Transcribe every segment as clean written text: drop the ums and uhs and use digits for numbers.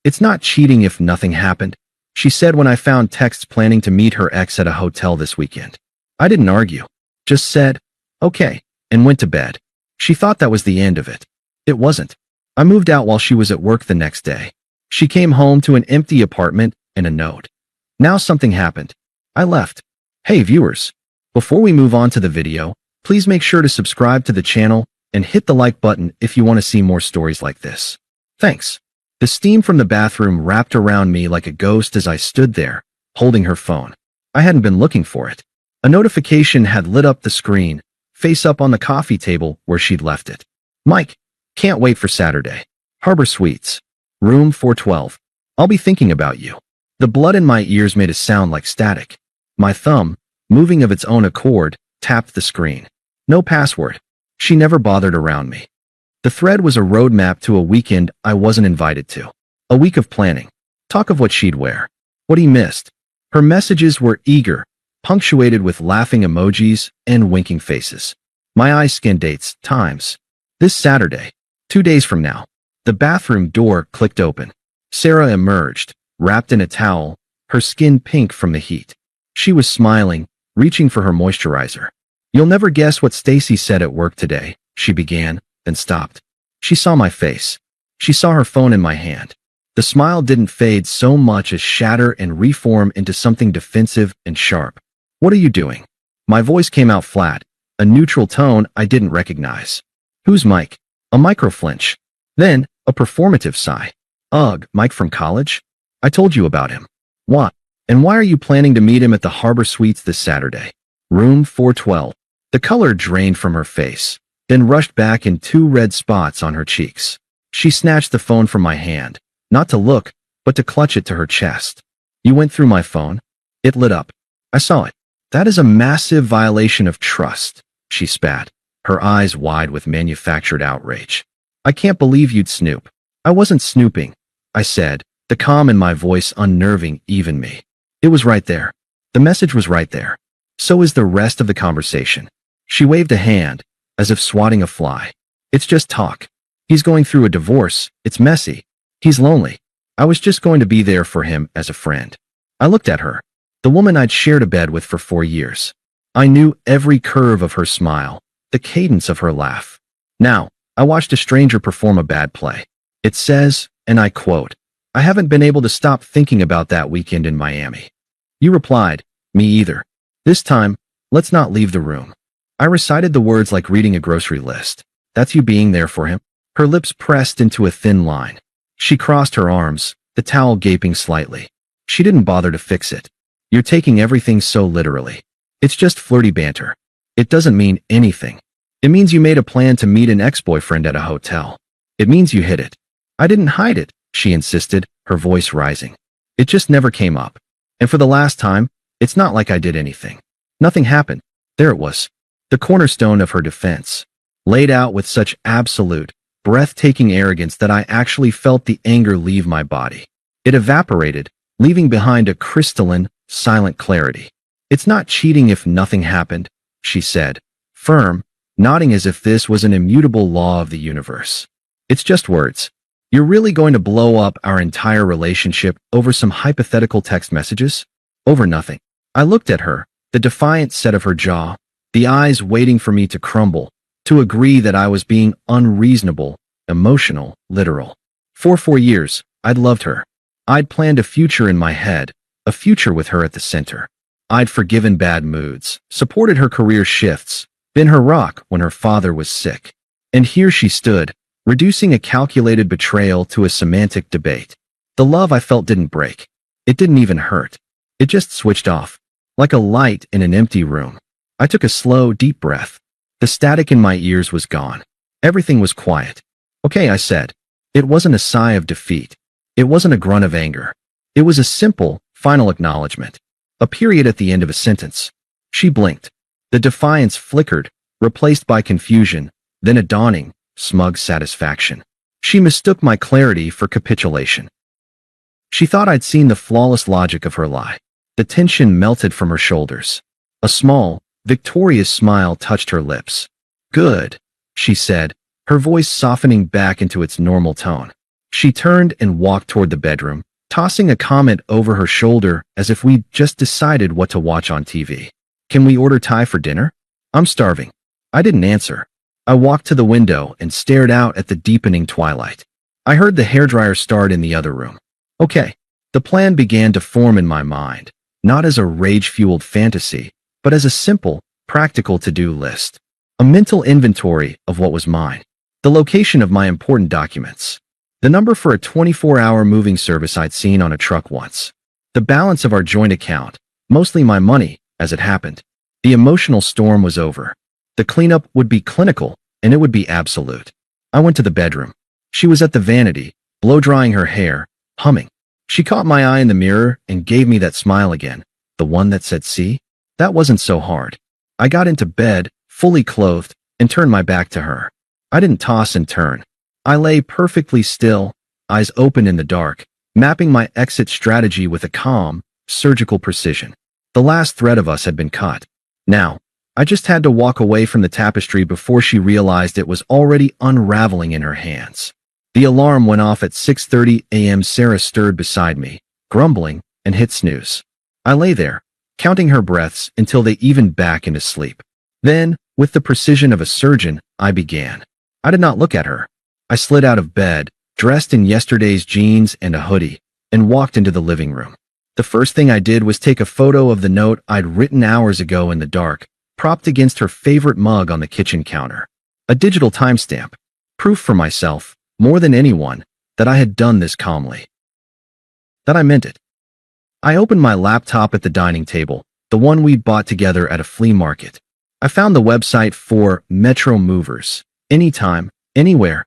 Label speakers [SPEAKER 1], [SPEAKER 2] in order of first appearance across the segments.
[SPEAKER 1] It's not cheating if nothing happened, she said when I found texts planning to meet her ex at a hotel this weekend. I didn't argue. Just said, okay, and went to bed. She thought that was the end of it. It wasn't. I moved out while she was at work the next day. She came home to an empty apartment and a note. Now something happened. I left. Hey viewers, before we move on to the video, please make sure to subscribe to the channel and hit the like button if you want to see more stories like this. Thanks. The steam from the bathroom wrapped around me like a ghost as I stood there, holding her phone. I hadn't been looking for it. A notification had lit up the screen, face up on the coffee table where she'd left it. Mike, can't wait for Saturday. Harbor Suites. Room 412. I'll be thinking about you. The blood in my ears made a sound like static. My thumb, moving of its own accord, tapped the screen. No password. She never bothered around me. The thread was a roadmap to a weekend I wasn't invited to. A week of planning. Talk of what she'd wear. What he missed. Her messages were eager, punctuated with laughing emojis and winking faces. My eyes scanned dates, times. This Saturday, 2 days from now. The bathroom door clicked open. Sarah emerged, wrapped in a towel, her skin pink from the heat. She was smiling, reaching for her moisturizer. You'll never guess what Stacy said at work today, she began, then stopped. She saw my face. She saw her phone in my hand. The smile didn't fade so much as shatter and reform into something defensive and sharp. What are you doing? My voice came out flat, a neutral tone I didn't recognize. Who's Mike? A micro-flinch. Then, a performative sigh. Ugh, Mike from college? I told you about him. What? And why are you planning to meet him at the Harbor Suites this Saturday? Room 412. The color drained from her face, then rushed back in 2 red spots on her cheeks. She snatched the phone from my hand, not to look, but to clutch it to her chest. You went through my phone? It lit up. I saw it. That is a massive violation of trust, she spat, her eyes wide with manufactured outrage. I can't believe you'd snoop. I wasn't snooping, I said, the calm in my voice unnerving even me. It was right there. The message was right there. So is the rest of the conversation. She waved a hand, as if swatting a fly. It's just talk. He's going through a divorce. It's messy. He's lonely. I was just going to be there for him as a friend. I looked at her, the woman I'd shared a bed with for 4 years. I knew every curve of her smile, the cadence of her laugh. Now, I watched a stranger perform a bad play. It says, and I quote, I haven't been able to stop thinking about that weekend in Miami. You replied, me either. This time, let's not leave the room. I recited the words like reading a grocery list. That's you being there for him. Her lips pressed into a thin line. She crossed her arms, the towel gaping slightly. She didn't bother to fix it. You're taking everything so literally. It's just flirty banter. It doesn't mean anything. It means you made a plan to meet an ex-boyfriend at a hotel. It means you hid it. I didn't hide it, she insisted, her voice rising. It just never came up. And for the last time, it's not like I did anything. Nothing happened. There it was. The cornerstone of her defense, laid out with such absolute, breathtaking arrogance that I actually felt the anger leave my body. It evaporated, leaving behind a crystalline, silent clarity. It's not cheating if nothing happened, she said, firm, nodding as if this was an immutable law of the universe. It's just words. You're really going to blow up our entire relationship over some hypothetical text messages? Over nothing. I looked at her, the defiant set of her jaw, the eyes waiting for me to crumble, to agree that I was being unreasonable, emotional, literal. For 4 years, I'd loved her. I'd planned a future in my head, a future with her at the center. I'd forgiven bad moods, supported her career shifts, been her rock when her father was sick. And here she stood, reducing a calculated betrayal to a semantic debate. The love I felt didn't break. It didn't even hurt. It just switched off, like a light in an empty room. I took a slow, deep breath. The static in my ears was gone. Everything was quiet. Okay, I said. It wasn't a sigh of defeat. It wasn't a grunt of anger. It was a simple, final acknowledgement. A period at the end of a sentence. She blinked. The defiance flickered, replaced by confusion, then a dawning, smug satisfaction. She mistook my clarity for capitulation. She thought I'd seen the flawless logic of her lie. The tension melted from her shoulders. A small, victorious smile touched her lips. Good, she said, her voice softening back into its normal tone. She turned and walked toward the bedroom, tossing a comment over her shoulder as if we'd just decided what to watch on TV. Can we order Thai for dinner? I'm starving. I didn't answer. I walked to the window and stared out at the deepening twilight. I heard the hairdryer start in the other room. Okay. The plan began to form in my mind, not as a rage-fueled fantasy, but as a simple, practical to-do list. A mental inventory of what was mine. The location of my important documents. The number for a 24-hour moving service I'd seen on a truck once. The balance of our joint account, mostly my money, as it happened. The emotional storm was over. The cleanup would be clinical, and it would be absolute. I went to the bedroom. She was at the vanity, blow-drying her hair, humming. She caught my eye in the mirror and gave me that smile again, the one that said, "See? That wasn't so hard." I got into bed, fully clothed, and turned my back to her. I didn't toss and turn. I lay perfectly still, eyes open in the dark, mapping my exit strategy with a calm, surgical precision. The last thread of us had been cut. Now, I just had to walk away from the tapestry before she realized it was already unraveling in her hands. The alarm went off at 6:30 a.m. Sarah stirred beside me, grumbling, and hit snooze. I lay there, counting her breaths until they evened back into sleep. Then, with the precision of a surgeon, I began. I did not look at her. I slid out of bed, dressed in yesterday's jeans and a hoodie, and walked into the living room. The first thing I did was take a photo of the note I'd written hours ago in the dark, propped against her favorite mug on the kitchen counter. A digital timestamp. Proof for myself, more than anyone, that I had done this calmly. That I meant it. I opened my laptop at the dining table, the one we'd bought together at a flea market. I found the website for Metro Movers, anytime, anywhere,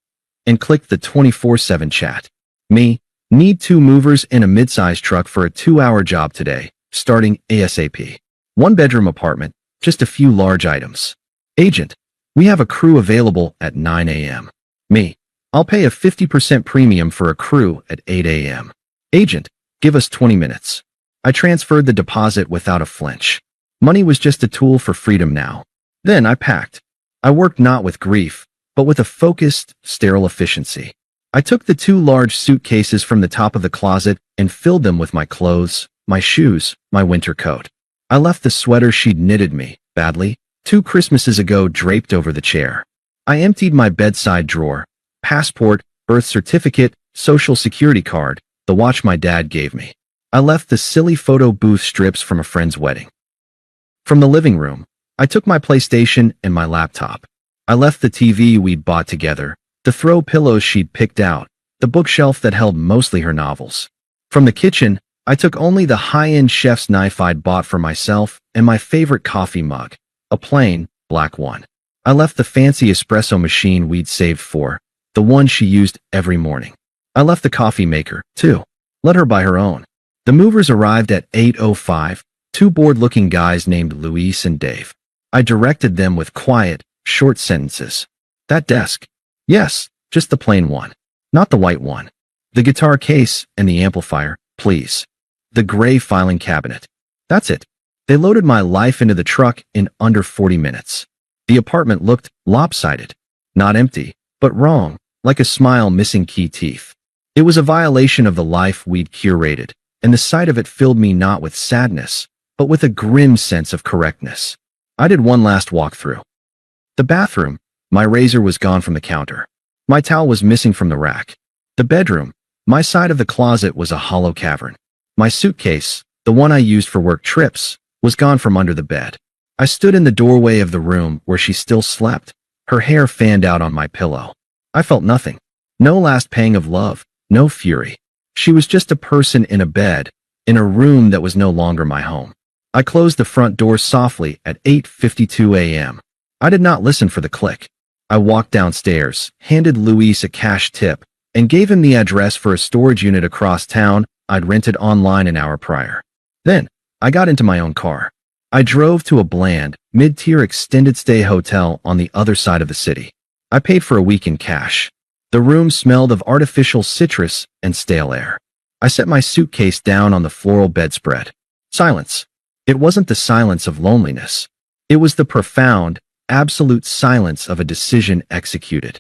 [SPEAKER 1] and clicked the 24/7 chat. Me, need 2 movers in a mid-size truck for a 2-hour job today, starting ASAP. 1-bedroom apartment, just a few large items. Agent, we have a crew available at 9 a.m. Me, I'll pay a 50% premium for a crew at 8 a.m. Agent, give us 20 minutes. I transferred the deposit without a flinch. Money was just a tool for freedom now. Then I packed. I worked not with grief, but with a focused, sterile efficiency. I took the 2 large suitcases from the top of the closet and filled them with my clothes, my shoes, my winter coat. I left the sweater she'd knitted me, badly, 2 Christmases ago draped over the chair. I emptied my bedside drawer, passport, birth certificate, social security card, the watch my dad gave me. I left the silly photo booth strips from a friend's wedding. From the living room, I took my PlayStation and my laptop. I left the TV we'd bought together, the throw pillows she'd picked out, the bookshelf that held mostly her novels. From the kitchen, I took only the high-end chef's knife I'd bought for myself and my favorite coffee mug, a plain, black one. I left the fancy espresso machine we'd saved for, the one she used every morning. I left the coffee maker, too. Let her buy her own. The movers arrived at 8:05, 2 bored-looking guys named Luis and Dave. I directed them with quiet, short sentences. That desk. Yes, just the plain one. Not the white one. The guitar case and the amplifier, please. The gray filing cabinet. That's it. They loaded my life into the truck in under 40 minutes. The apartment looked lopsided. Not empty, but wrong, like a smile missing key teeth. It was a violation of the life we'd curated, and the sight of it filled me not with sadness, but with a grim sense of correctness. I did one last walkthrough. The bathroom. My razor was gone from the counter. My towel was missing from the rack. The bedroom. My side of the closet was a hollow cavern. My suitcase, the one I used for work trips, was gone from under the bed. I stood in the doorway of the room where she still slept, her hair fanned out on my pillow. I felt nothing. No last pang of love, no fury. She was just a person in a bed, in a room that was no longer my home. I closed the front door softly at 8:52 a.m. I did not listen for the click. I walked downstairs, handed Luis a cash tip, and gave him the address for a storage unit across town I'd rented online an hour prior. Then, I got into my own car. I drove to a bland, mid-tier extended stay hotel on the other side of the city. I paid for a week in cash. The room smelled of artificial citrus and stale air. I set my suitcase down on the floral bedspread. Silence. It wasn't the silence of loneliness. It was the profound, absolute silence of a decision executed.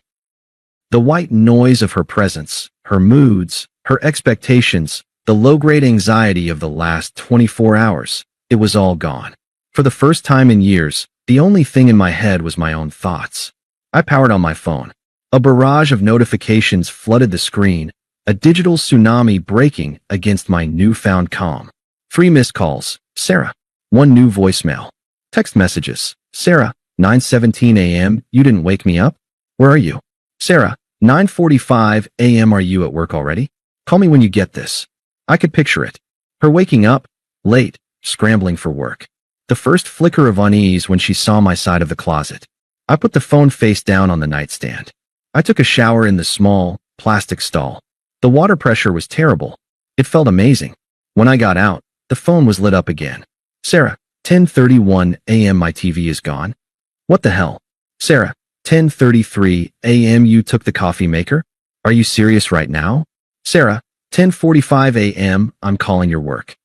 [SPEAKER 1] The white noise of her presence, her moods, her expectations, the low-grade anxiety of the last 24 hours. It was all gone. For the first time in years, the only thing in my head was my own thoughts. I powered on my phone. A barrage of notifications flooded the screen, a digital tsunami breaking against my newfound calm. 3 missed calls, Sarah. 1 new voicemail. Text messages, Sarah, 9:17 a.m., you didn't wake me up? Where are you? Sarah, 9:45 a.m., are you at work already? Call me when you get this. I could picture it. Her waking up, late, scrambling for work. The first flicker of unease when she saw my side of the closet. I put the phone face down on the nightstand. I took a shower in the small, plastic stall. The water pressure was terrible. It felt amazing. When I got out, the phone was lit up again. Sarah, 10:31 a.m., my TV is gone. What the hell? Sarah, 10:33 a.m., you took the coffee maker? Are you serious right now? Sarah, 10:45 a.m., I'm calling your work.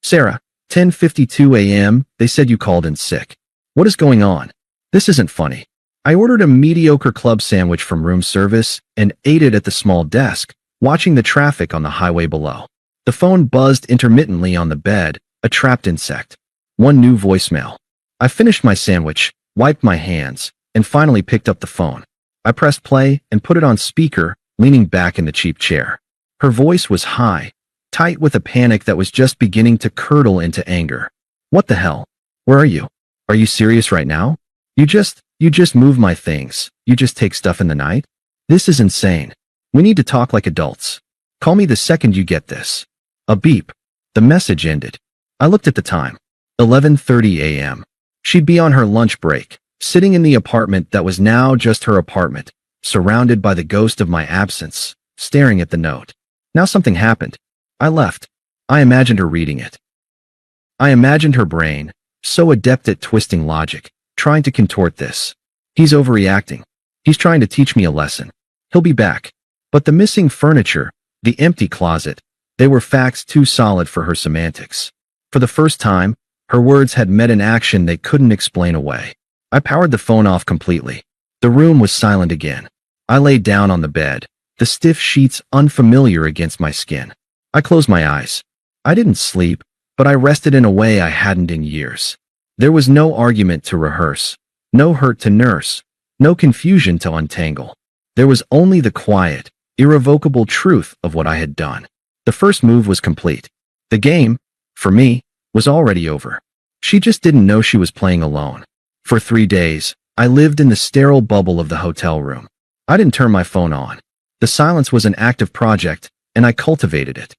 [SPEAKER 1] Sarah, 10:52 a.m., they said you called in sick. What is going on? This isn't funny. I ordered a mediocre club sandwich from room service and ate it at the small desk, watching the traffic on the highway below. The phone buzzed intermittently on the bed, a trapped insect. 1 new voicemail. I finished my sandwich, wiped my hands, and finally picked up the phone. I pressed play and put it on speaker, leaning back in the cheap chair. Her voice was high, tight with a panic that was just beginning to curdle into anger. What the hell? Where are you? Are you serious right now? You just move my things. You just take stuff in the night? This is insane. We need to talk like adults. Call me the second you get this. A beep. The message ended. I looked at the time. 11:30 a.m. She'd be on her lunch break, sitting in the apartment that was now just her apartment, surrounded by the ghost of my absence, staring at the note. Now something happened. I left. I imagined her reading it. I imagined her brain, so adept at twisting logic, trying to contort this. He's overreacting. He's trying to teach me a lesson. He'll be back. But the missing furniture, the empty closet, they were facts too solid for her semantics. For the first time, her words had met an action they couldn't explain away. I powered the phone off completely. The room was silent again. I lay down on the bed, the stiff sheets unfamiliar against my skin. I closed my eyes. I didn't sleep, but I rested in a way I hadn't in years. There was no argument to rehearse, no hurt to nurse, no confusion to untangle. There was only the quiet, irrevocable truth of what I had done. The first move was complete. The game, for me, was already over. She just didn't know she was playing alone. For 3 days, I lived in the sterile bubble of the hotel room. I didn't turn my phone on. The silence was an active project, and I cultivated it.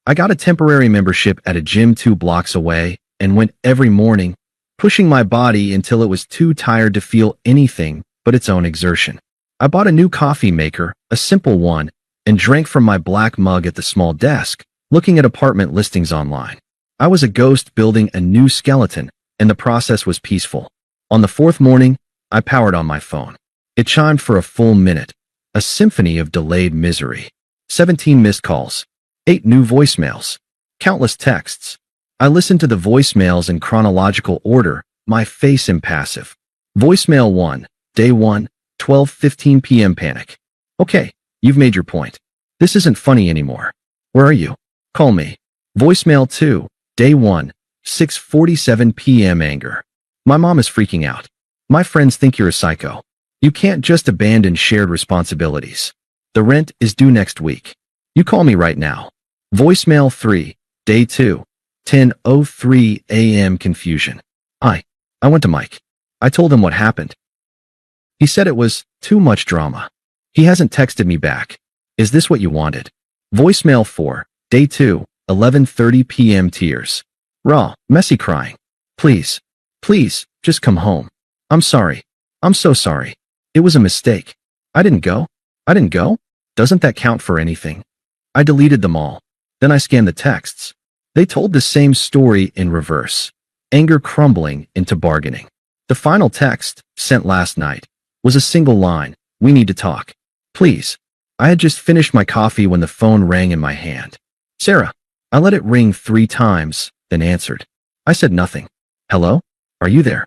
[SPEAKER 1] I got a temporary membership at a gym 2 blocks away and went every morning, pushing my body until it was too tired to feel anything but its own exertion. I bought a new coffee maker, a simple one, and drank from my black mug at the small desk, looking at apartment listings online. I was a ghost building a new skeleton, and the process was peaceful. On the 4th morning, I powered on my phone. It chimed for a full minute, a symphony of delayed misery. 17 missed calls, 8 new voicemails, countless texts. I listened to the voicemails in chronological order, my face impassive. Voicemail 1, day 1, 12:15 p.m. panic. Okay, you've made your point. This isn't funny anymore. Where are you? Call me. Voicemail 2, day 1, 6:47 p.m. anger. My mom is freaking out. My friends think you're a psycho. You can't just abandon shared responsibilities. The rent is due next week. You call me right now. Voicemail 3, day 2, 10:03 a.m. confusion. I went to Mike. I told him what happened. He said it was too much drama. He hasn't texted me back. Is this what you wanted? Voicemail 4, day 2, 11:30 p.m. tears. Raw, messy crying. Please, just come home. I'm sorry. I'm so sorry. It was a mistake. I didn't go. Doesn't that count for anything? I deleted them all. Then I scanned the texts. They told the same story in reverse. Anger crumbling into bargaining. The final text, sent last night, was a single line. We need to talk. Please. I had just finished my coffee when the phone rang in my hand. Sarah. I let it ring 3 times, then answered. I said nothing. Hello? Are you there?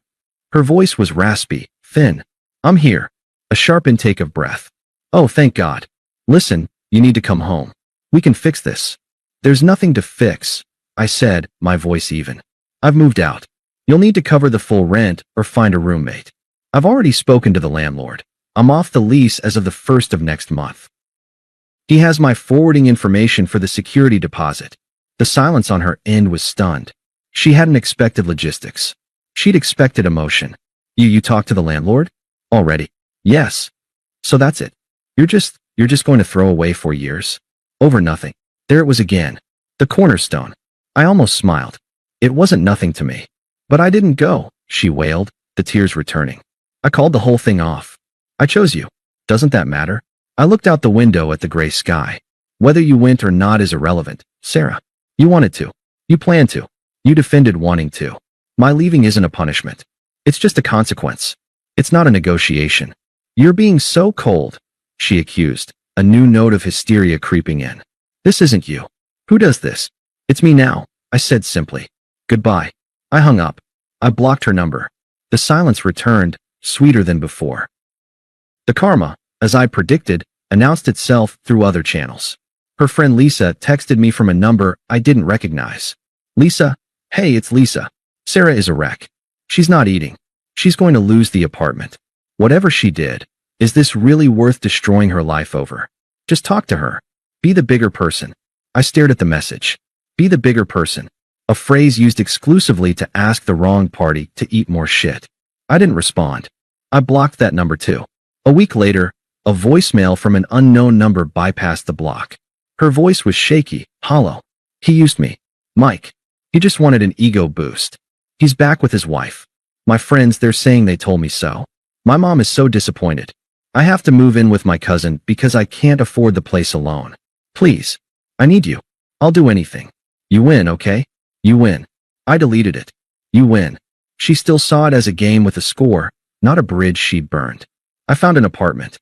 [SPEAKER 1] Her voice was raspy, thin. I'm here. A sharp intake of breath. Oh, thank God. Listen, You need to come home. We can fix this. There's nothing to fix, I said, my voice even. I've moved out. You'll need to cover the full rent or find a roommate. I've already spoken to the landlord. I'm off the lease as of the 1st of next month. He has my forwarding information for the security deposit. The silence on her end was stunned. She hadn't expected logistics. She'd expected emotion. You talked to the landlord? Already? Yes. So that's it. You're just going to throw away 4 years? Over nothing. There it was again. The cornerstone. I almost smiled. It wasn't nothing to me. But I didn't go, she wailed, the tears returning. I called the whole thing off. I chose you. Doesn't that matter? I looked out the window at the gray sky. Whether you went or not is irrelevant, Sarah. You wanted to. You planned to. You defended wanting to. My leaving isn't a punishment. It's just a consequence. It's not a negotiation. You're being so cold, she accused, a new note of hysteria creeping in. This isn't you. Who does this? It's me now, I said simply. Goodbye. I hung up. I blocked her number. The silence returned, sweeter than before. The karma, as I predicted, announced itself through other channels. Her friend Lisa texted me from a number I didn't recognize. Lisa, hey, it's Lisa. Sarah is a wreck. She's not eating. She's going to lose the apartment. Whatever she did, is this really worth destroying her life over? Just talk to her. Be the bigger person. I stared at the message. Be the bigger person. A phrase used exclusively to ask the wrong party to eat more shit. I didn't respond. I blocked that number too. A week later, a voicemail from an unknown number bypassed the block. Her voice was shaky, hollow. He used me. Mike. He just wanted an ego boost. He's back with his wife. My friends, they're saying they told me so. My mom is so disappointed. I have to move in with my cousin because I can't afford the place alone. Please. I need you. I'll do anything. You win, okay? You win. I deleted it. You win. She still saw it as a game with a score, not a bridge she'd burned. I found an apartment.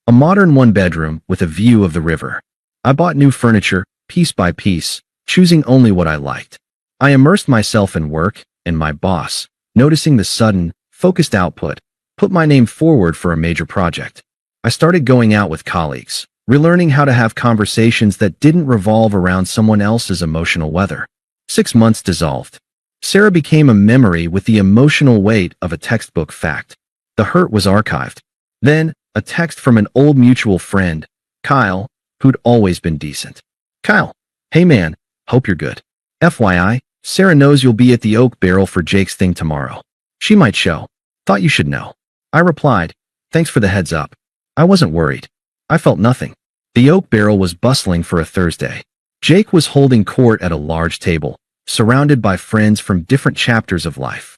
[SPEAKER 1] A modern one-bedroom with a view of the river. I bought new furniture, piece by piece, choosing only what I liked. I immersed myself in work, and my boss, noticing the sudden, focused output, put my name forward for a major project. I started going out with colleagues, relearning how to have conversations that didn't revolve around someone else's emotional weather. 6 months dissolved. Sarah became a memory with the emotional weight of a textbook fact. The hurt was archived. Then, a text from an old mutual friend, Kyle, who'd always been decent. Kyle, hey man, hope you're good. FYI, Sarah knows you'll be at the Oak Barrel for Jake's thing tomorrow. She might show. Thought you should know. I replied, thanks for the heads up. I wasn't worried. I felt nothing. The Oak Barrel was bustling for a Thursday. Jake was holding court at a large table, surrounded by friends from different chapters of life.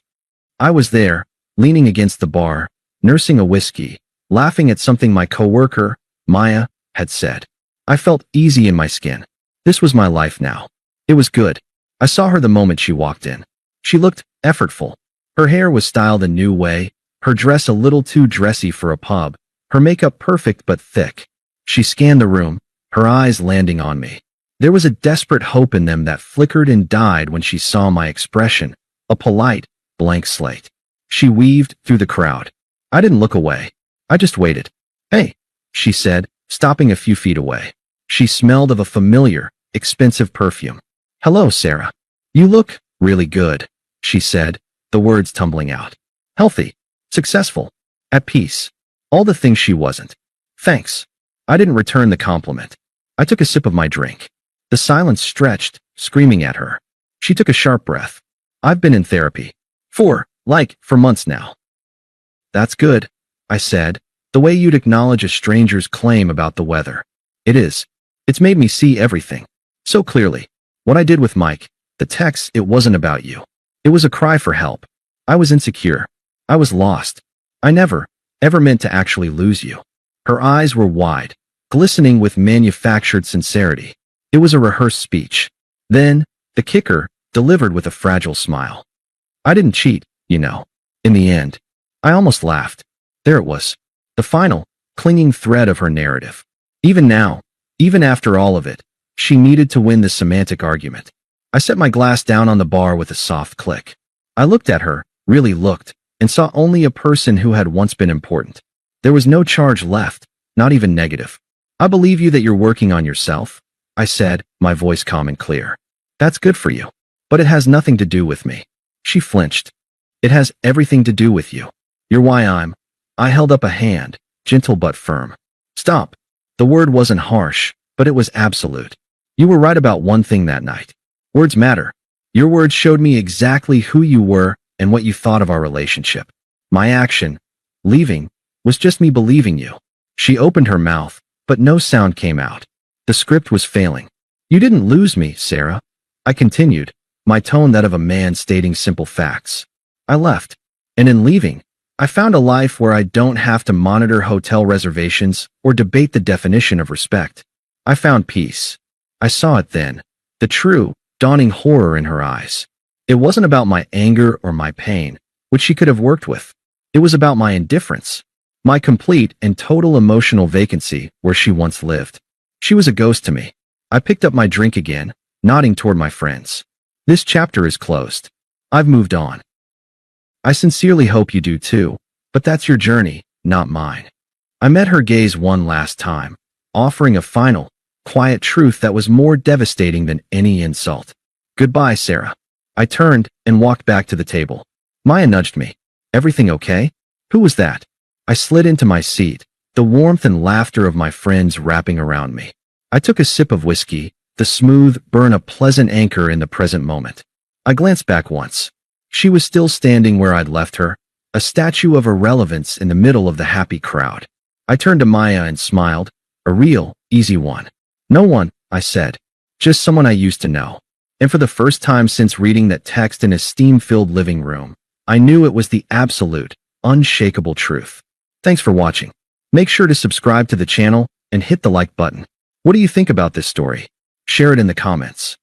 [SPEAKER 1] I was there, leaning against the bar, nursing a whiskey, laughing at something my coworker, Maya, had said. I felt easy in my skin. This was my life now. It was good. I saw her the moment she walked in. She looked effortful. Her hair was styled a new way, her dress a little too dressy for a pub, her makeup perfect but thick. She scanned the room, her eyes landing on me. There was a desperate hope in them that flickered and died when she saw my expression, a polite, blank slate. She weaved through the crowd. I didn't look away. I just waited. Hey, she said, stopping a few feet away. She smelled of a familiar, expensive perfume. Hello, Sarah. You look really good, she said, the words tumbling out. Healthy, successful, at peace. All the things she wasn't. Thanks. I didn't return the compliment. I took a sip of my drink. The silence stretched, screaming at her. She took a sharp breath. I've been in therapy. For months now. That's good, I said, the way you'd acknowledge a stranger's claim about the weather. It is. It's made me see everything. So clearly. What I did with Mike, the text, it wasn't about you. It was a cry for help. I was insecure. I was lost. I never, ever meant to actually lose you. Her eyes were wide, glistening with manufactured sincerity. It was a rehearsed speech. Then, the kicker, delivered with a fragile smile. I didn't cheat, you know. In the end, I almost laughed. There it was. The final, clinging thread of her narrative. Even now, even after all of it, she needed to win the semantic argument. I set my glass down on the bar with a soft click. I looked at her, really looked, and saw only a person who had once been important. There was no charge left, not even negative. I believe you that you're working on yourself, I said, my voice calm and clear. That's good for you. But it has nothing to do with me. She flinched. It has everything to do with you. You're why I held up a hand, gentle but firm. Stop. The word wasn't harsh, but it was absolute. You were right about one thing that night. Words matter. Your words showed me exactly who you were and what you thought of our relationship. My action, leaving, was just me believing you. She opened her mouth, but no sound came out. The script was failing. You didn't lose me, Sarah. I continued, my tone that of a man stating simple facts. I left. And in leaving, I found a life where I don't have to monitor hotel reservations or debate the definition of respect. I found peace. I saw it then, the true, dawning horror in her eyes. It wasn't about my anger or my pain, which she could have worked with. It was about my indifference, my complete and total emotional vacancy where she once lived. She was a ghost to me. I picked up my drink again, nodding toward my friends. This chapter is closed. I've moved on. I sincerely hope you do too, but that's your journey, not mine. I met her gaze one last time, offering a final, quiet truth that was more devastating than any insult. Goodbye, Sarah. I turned and walked back to the table. Maya nudged me. Everything okay? Who was that? I slid into my seat, the warmth and laughter of my friends wrapping around me. I took a sip of whiskey, the smooth burn a pleasant anchor in the present moment. I glanced back once. She was still standing where I'd left her, a statue of irrelevance in the middle of the happy crowd. I turned to Maya and smiled, a real, easy one. No one, I said. Just someone I used to know. And for the first time since reading that text in a steam-filled living room, I knew it was the absolute, unshakable truth. Thanks for watching. Make sure to subscribe to the channel and hit the like button. What do you think about this story? Share it in the comments.